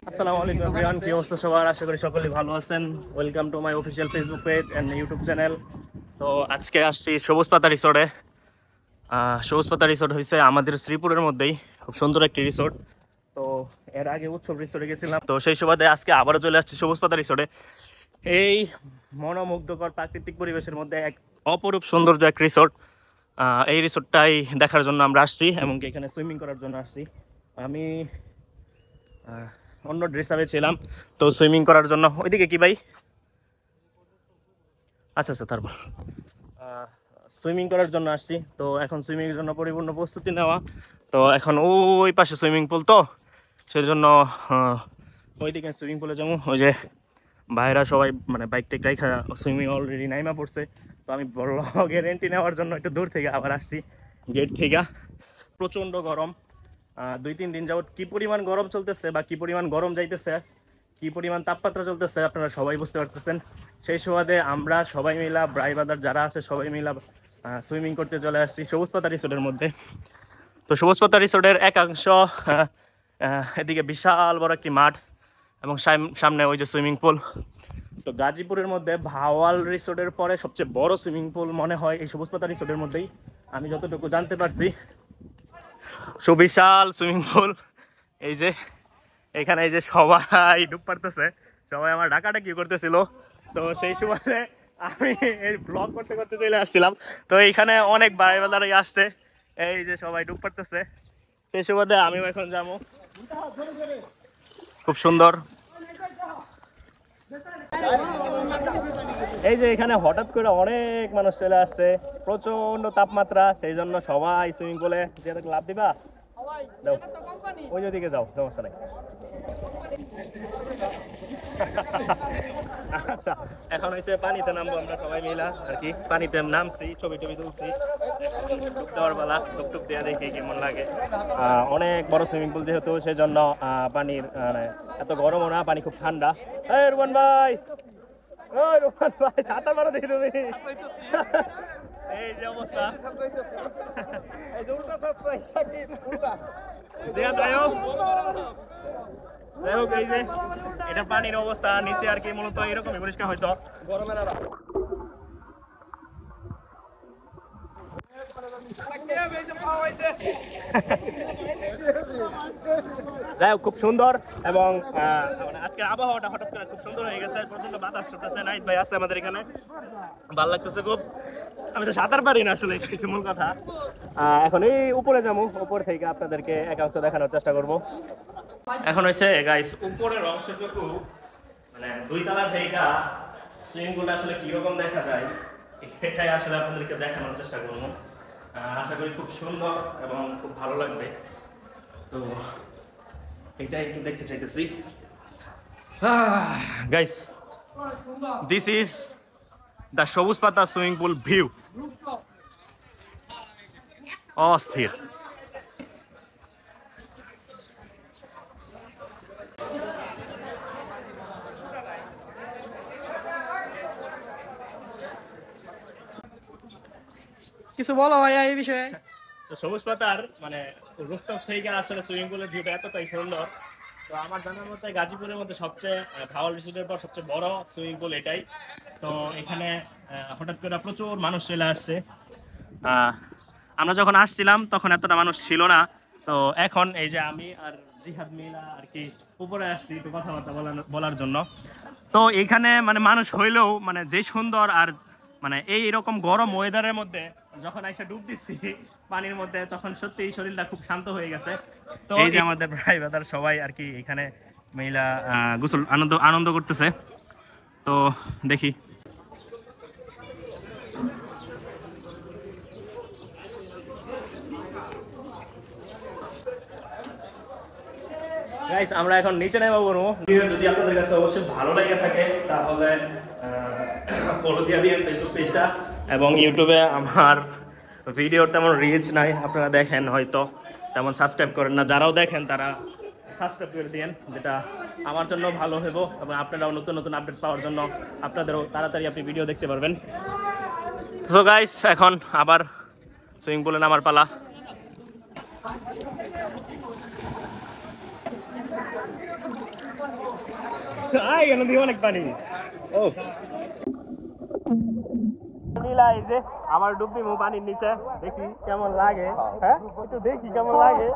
আসসালামু আলাইকুম এভরিওয়ান, কি অবস্থা সবার? আশা করি সকলেই ভালো আছেন। Welcome to my official Facebook page and YouTube channel. তো আজকে আসছি সবুজ পাতা রিসোর্টে। সবুজ পাতা রিসোর্ট হয়েছে আমাদের শ্রীপুরের মধ্যেই, খুব সুন্দর একটি রিসোর্ট। তো এর আগে উৎসব রিসোর্টে গেছিলাম, তো সেই সুবাদে আজকে আবারও চলে আসছি সবুজ পাতা রিসোর্টে। এই মনোমুগ্ধকর প্রাকৃতিক পরিবেশের মধ্যে এক অপরূপ সৌন্দর্য এক রিসোর্ট। এই রিসোর্টটাই দেখার জন্য আমরা আসছি, এমনকি এখানে সুইমিং করার জন্য আসছি। আমি অন্য ড্রেস আপে ছিলাম, তো সুইমিং করার জন্য ওইদিকে কি ভাই, আচ্ছা আচ্ছা, তারপর সুইমিং করার জন্য আসছি। তো এখন সুইমিংয়ের জন্য পরিপূর্ণ প্রস্তুতি নেওয়া। তো এখন ওই পাশে সুইমিং পুল, তো সেই জন্য ওইদিকে সুইমিং পুলে যাবো। ওই যে ভাইরা সবাই মানে বাইক টেক রাইখা সুইমিং অলরেডি নাইমা পড়ছে। তো আমি ব্লগের এন্ট্রি নেওয়ার জন্য একটু দূর থেকে আবার আসছি গেট থেকে। প্রচণ্ড গরম, 2-3 দিন যাবত কি পরিমাণ গরম চলতেছে বা কি পরিমাণ গরম যাইতেছে, কি পরিমাণ তাপমাত্রা চলতেছে আপনারা সবাই বুঝতে পারতেছেন। সেই সুবাদে আমরা সবাই মিলা ব্রাইবাদার যারা আছে সবাই মিলা সুইমিং করতে চলে আসছি সবুজ পাতা রিসোর্টের মধ্যে। তো সবুজ পাতা রিসোর্টের একাংশ এদিকে বিশাল বড় একটি মাঠ এবং সামনে ওই যে সুইমিং পুল। তো গাজীপুরের মধ্যে ভাওয়াল রিসোর্টের পরে সবচেয়ে বড় সুইমিং পুল মনে হয় এই সবুজ পাতা রিসোর্টের মধ্যেই, আমি যতটুকু জানতে পারছি। সুবিশাল সুইমিং পুল। এই যে এখানে এই যে সবাই ডুব পারতেছে, সবাই আমার ডাকাডাকি করতেছিল। তো সেই সুবাদে আমি এই ব্লগ করতে করতে চলে আসছিলাম। তো এইখানে অনেক বাইরেদারাই আসছে, এই যে সবাই ডুব পারতেছে। সেই সুবাদে আমিও এখন যাবো। খুব সুন্দর। এই যে এখানে হঠাৎ করে অনেক মানুষ চলে আসছে, প্রচন্ড তাপমাত্রা, সেই জন্য সবাই সুইমিং পুলে লাভ দিবা। ওই দিকে যাও, সমস্যা নেই। আচ্ছা, এখন হয়েছে পানিতে নামবো আমরা সবাই মিলা আর কি। পানিতে নামছি, ছবি টবি তুলছি, ডুব দেওয়ার বেলা টুকটুক দেওয়া দেখি কেমন লাগে। অনেক বড় সুইমিং পুল যেহেতু, সেই জন্য পানির এত গরমও না, পানি খুব ঠান্ডা। এই রুমান ভাই, ওই রুমান ভাই, ছাতা মারো দেখি তুমি। এই যে অবস্থা, যাই হোক এই যে এটা পানির অবস্থা নিচে আর কি, মূলত এরকমই পরিষ্কার হয়তো গরমের। যাই হোক খুব সুন্দর, এবং আজকের আবহাওয়াটা হঠাৎ করে খুব সুন্দর হয়ে গেছে, প্রচন্ড বাতাস চলতেছে। নাইট ভাই আছে আমাদের এখানে, ভালো লাগতেছে খুব। আমি তো সাঁতার পারি না আসলে, মূল কথা। এখন এই উপরে যাবো, উপর থেকে আপনাদেরকে একাংশ দেখানোর চেষ্টা করব। এখন হয়েছে গাইস উপরের অংশটুকু, মানে 2 তলা থেকে সুইমিং পুলটা আসলে কিরকম দেখা যায় এটাই আসলে আপনাদেরকে দেখানোর চেষ্টা করবো। আশা করি খুব সুন্দর এবং খুব ভালো লাগবে। তো এটা একটু দেখতে চাইতেছি। গাইস, দিস ইজ দ্য সবুজ পাতা সুইমিং পুল ভিউ। অস্থির। কিছু বলো ভাইয়া এই বিষয়ে। তো সবুজ পাতার মানে রুফটপ থেকে আসলে সুইমিং পুলের ভিউটা এতটাই সুন্দর। তো আমার জানার মতে গাজীপুরের মধ্যে সবচেয়ে ভাওয়াল রিসোর্টের পর সবচেয়ে বড় সুইমিং পুল এটাই। তো এখানে হঠাৎ করে প্রচুর মানুষ চলে আসছে। আমরা যখন আসছিলাম তখন এতটা মানুষ ছিল না। তো এখন এই যে আমি আর জিহাদ মিলা আর কি উপরে আসছি একটু কথাবার্তা বলার জন্য। তো এখানে মানে মানুষ হইলেও মানে যে সুন্দর, আর মানে এইরকম গরম ওয়েদারের মধ্যে যখন এসে ডুব দিচ্ছি পানির মধ্যে, তখন সত্যি শরীরটা খুব শান্ত হয়ে গেছে। তো এই যে আমাদের ভাই বাদার সবাই আর কি এখানে মহিলা গোসল আনন্দ করতেছে। তো দেখি। গাইস, আমরা এখন নিচে নেমে পড়বো। যদি আপনাদের কাছে অবশ্যই ভালো লেগে থাকে তাহলে ফলো দিয়ে দিন ফেসবুক পেজটা, এবং ইউটিউবে আমার ভিডিওর তেমন রিচ নাই, আপনারা দেখেন হয়তো তেমন সাবস্ক্রাইব করেন না। যারাও দেখেন তারা সাবস্ক্রাইব করে দিন, যেটা আমার জন্য ভালো হইব, এবং আপনারাও নতুন নতুন আপডেট পাওয়ার জন্য আপনাদেরও তাড়াতাড়ি আপনি ভিডিও দেখতে পারবেন। তো গাইস, এখন আবার সুইমিং পুলে নামার পালা। অনেক পানি। ও এই যে আমার ডুববি মু পানির নিচে, দেখি কেমন লাগে। হ্যাঁ একটু দেখি কেমন লাগে।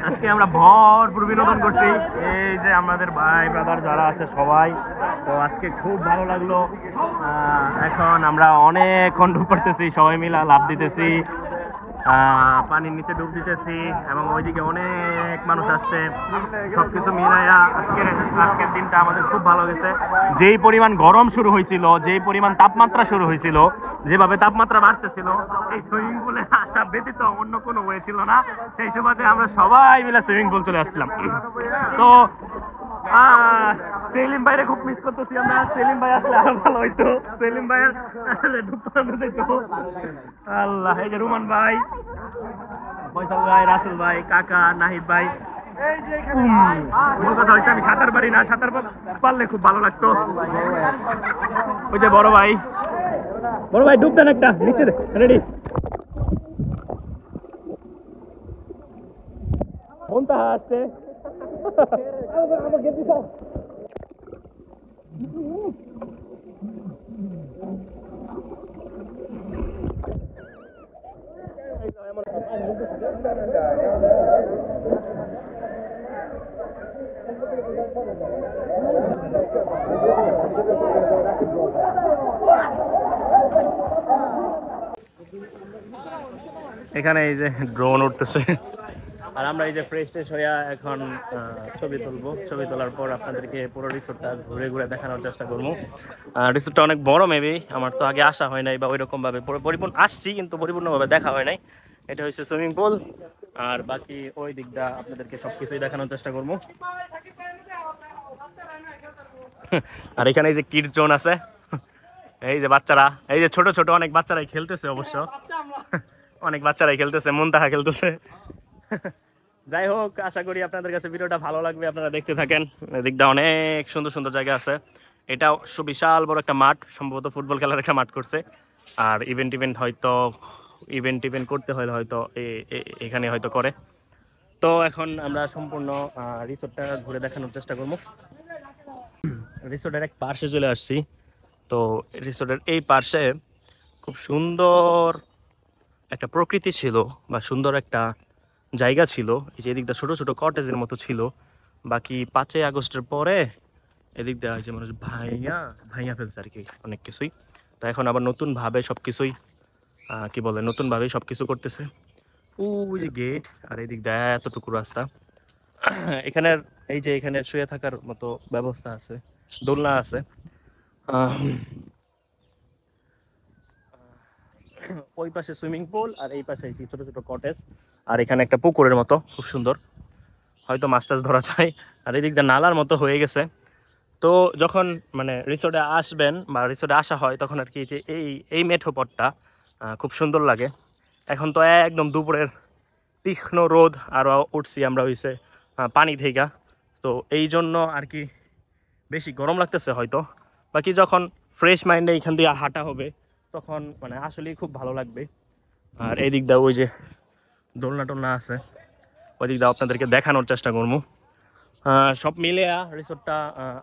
আজকে আমরা ভরপুর বিনোদন করছি, এই যে আমাদের ভাই ব্রাদার যারা আছে সবাই। তো আজকে খুব ভালো লাগলো। এখন আমরা অনেকক্ষণ ডুব করতেছি, সবাই মিলে লাফ দিতেছি, পানির নিচে ডুব দিতেছি এবং ওইদিকে অনেক মানুষ আসছে। সবকিছু মিলাইয়া আজকের দিনটা আমাদের খুব ভালো গেছে। যেই পরিমাণ গরম শুরু হয়েছিল, যেই পরিমাণ তাপমাত্রা শুরু হয়েছিল, যেভাবে তাপমাত্রা বাড়তেছিল, এই সুইমিং পুলে আসা ব্যতীত অন্য কোনো ওয়ে ছিল না। সেই সুবাদে আমরা সবাই মিলে সুইমিং পুল চলে আসছিলাম। তো সেলিম ভাইরে খুব মিস করতেছি আমরা। সেলিম ভাই আসলে আরো ভালো হইতো। সেলিম ভাইয়ের ডুব পালানো যেত। আল্লাহ, এই যে রুমান ভাই, ফয়সাল ভাই, রাসেল ভাই, কাকা, নাহিদ ভাই। মূল কথা হচ্ছে আমি সাঁতার পারি না, সাঁতার পারলে খুব ভালো লাগতো। ওই যে বড় ভাই, বড় ভাই ডুব দেন একটা নিচে, রেডি। কোনটা আসছে? এখানে এই যে ড্রোন উঠতেছে আর আমরা এই যে ফ্রেশ ট্রেশ হইয়া এখন ছবি তুলবো। ছবি তোলার পর আপনাদেরকে পুরো রিসোর্টটা ঘুরে ঘুরে দেখানোর চেষ্টা করবো। রিসোর্টটা অনেক বড়, মেবি আমার তো আগে আসা হয় নাই বা ওইরকম ভাবে পরিপূর্ণ আসছি কিন্তু পরিপূর্ণভাবে দেখা হয় নাই। এটা হচ্ছে সুইমিং পুল, আর বাকি ওই দিকটা আপনাদেরকে সবকিছুই দেখানোর চেষ্টা করবো। আর এখানে এই যে কিডস জোন আছে, এই যে বাচ্চারা, এই যে ছোট ছোট অনেক বাচ্চারাই খেলতেছে, অবশ্য অনেক বাচ্চারাই খেলতেছে, মুনতাহা খেলতেছে। যাই হোক, আশা করি আপনাদের কাছে ভিডিওটা ভালো লাগবে, আপনারা দেখতে থাকেন। এদিকটা অনেক সুন্দর সুন্দর জায়গা আছে। এটা বিশাল বড় একটা মাঠ, সম্ভবত ফুটবল খেলার একটা মাঠ করছে। আর ইভেন্ট করতে হলে হয়তো এখানে হয়তো করে। তো এখন আমরা সম্পূর্ণ রিসোর্টটা ঘুরে দেখানোর চেষ্টা করবো। রিসোর্টের এক পার্শ্বে চলে আসছি। তো রিসোর্টের এই পার্শ্বে খুব সুন্দর একটা প্রকৃতি ছিল বা সুন্দর একটা জায়গা ছিল। এই যে এদিকটা ছোট ছোট কটেজের মতো ছিল। বাকি 5ই আগস্টের পরে এদিক দেওয়া হয়েছে মানুষ ভাইয়া ফেলছে আর কি অনেক কিছুই। তো এখন আবার নতুনভাবে সবকিছুই কি বলে নতুনভাবেই সবকিছু করতেছে। ওই যে গেট, আর এদিক দেয় এতটুকু রাস্তা। এখানের এই যে এখানে শুয়ে থাকার মতো ব্যবস্থা আছে, দোলনা আছে। ওই পাশে সুইমিং পুল আর এই পাশে ছোট ছোট কটেজ, আর এখানে একটা পুকুরের মতো খুব সুন্দর, হয়তো মাছ টাছ ধরা যায়। আর এদিক দিয়ে নালার মতো হয়ে গেছে। তো যখন মানে রিসোর্টে আসবেন বা রিসোর্টে আসা হয় তখন আর কি যে এই মেঠো পথটা খুব সুন্দর লাগে। এখন তো একদম দুপুরের তীক্ষ্ণ রোদ, আরও উঠছি আমরা হইছে পানি থেকে, তো এই জন্য আর কি বেশি গরম লাগতেছে হয়তো। বাকি যখন ফ্রেশ মাইন্ডে এখান দিয়ে হাঁটা হবে তখন মানে আসলেই খুব ভালো লাগবে। আর এই দিক দিয়ে ওই যে দোলনা টোলনা আছে, ওই দিক দিয়ে আপনাদেরকে দেখানোর চেষ্টা করবো। সব মিলে রিসোর্টটা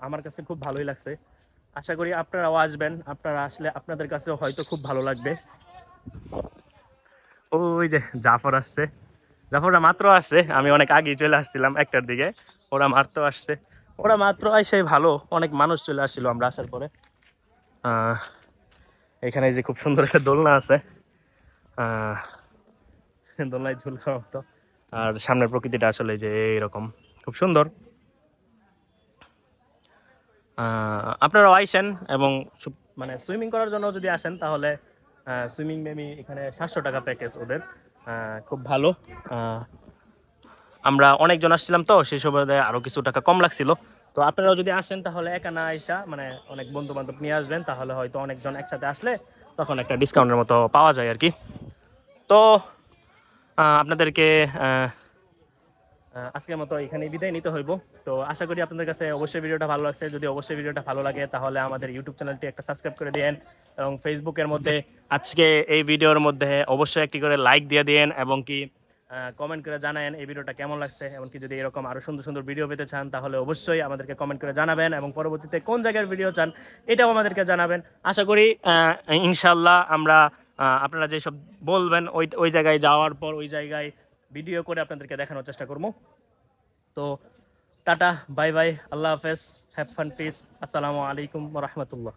আমার কাছে খুব ভালোই লাগছে। আশা করি আপনারাও আসবেন, আপনারা আসলে আপনাদের কাছেও হয়তো খুব ভালো লাগবে। ওই যে জাফর আসছে, জাফররা মাত্র আসছে, আমি অনেক আগেই চলে আসছিলাম 1টার দিকে। ওরা মাত্র আসে ভালো, অনেক মানুষ চলে আসছিল আমরা আসার পরে। এখানে যে খুব সুন্দর একটা দোলনা আছে, দোলনায় ঝুল খাওয়ার মতো। আর সামনের প্রকৃতিটা আসলে যে এইরকম খুব সুন্দর। আপনারাও আইসেন এবং মানে সুইমিং করার জন্য যদি আসেন তাহলে সুইমিং মেবি এখানে 700 টাকা প্যাকেজ ওদের, খুব ভালো। আমরা অনেকজন আসছিলাম তো সেই সুবাদে আরও কিছু টাকা কম লাগছিল। তো আপনারাও যদি আসেন তাহলে একা না আইসা মানে অনেক বন্ধু বান্ধব নিয়ে আসবেন, তাহলে হয়তো অনেকজন একসাথে আসলে তখন একটা ডিসকাউন্টের মতো পাওয়া যায় আর কি। তো আপনাদেরকে আজকের মতো এখানেই বিদায় নিতে হইব। তো আশা করি আপনাদের কাছে অবশ্যই ভিডিওটা ভালো লাগছে। যদি অবশ্যই ভিডিওটা ভালো লাগে তাহলে আমাদের ইউটিউব চ্যানেলটি একটা সাবস্ক্রাইব করে দিন, এবং ফেসবুকের মধ্যে আজকে এই ভিডিওর মধ্যে অবশ্যই একটি করে লাইক দিয়ে দিন, এবং কি কমেন্ট করে জানান এই ভিডিওটা কেমন লাগছে। এমনকি যদি এরকম আরও সুন্দর সুন্দর ভিডিও পেতে চান তাহলে অবশ্যই আমাদেরকে কমেন্ট করে জানাবেন, এবং পরবর্তীতে কোন জায়গার ভিডিও চান এটাও আমাদেরকে জানাবেন। আশা করি ইনশাল্লাহ আমরা আপনারা যেসব বলবেন ওই ওই জায়গায় যাওয়ার পর ওই জায়গায় ভিডিও করে আপনাদেরকে দেখানোর চেষ্টা করবো। তো টাটা, বাই বাই, আল্লাহ হাফেজ, হ্যাভ ফান, পিস, আসসালামু আলাইকুম ওয়া রাহমাতুল্লাহ।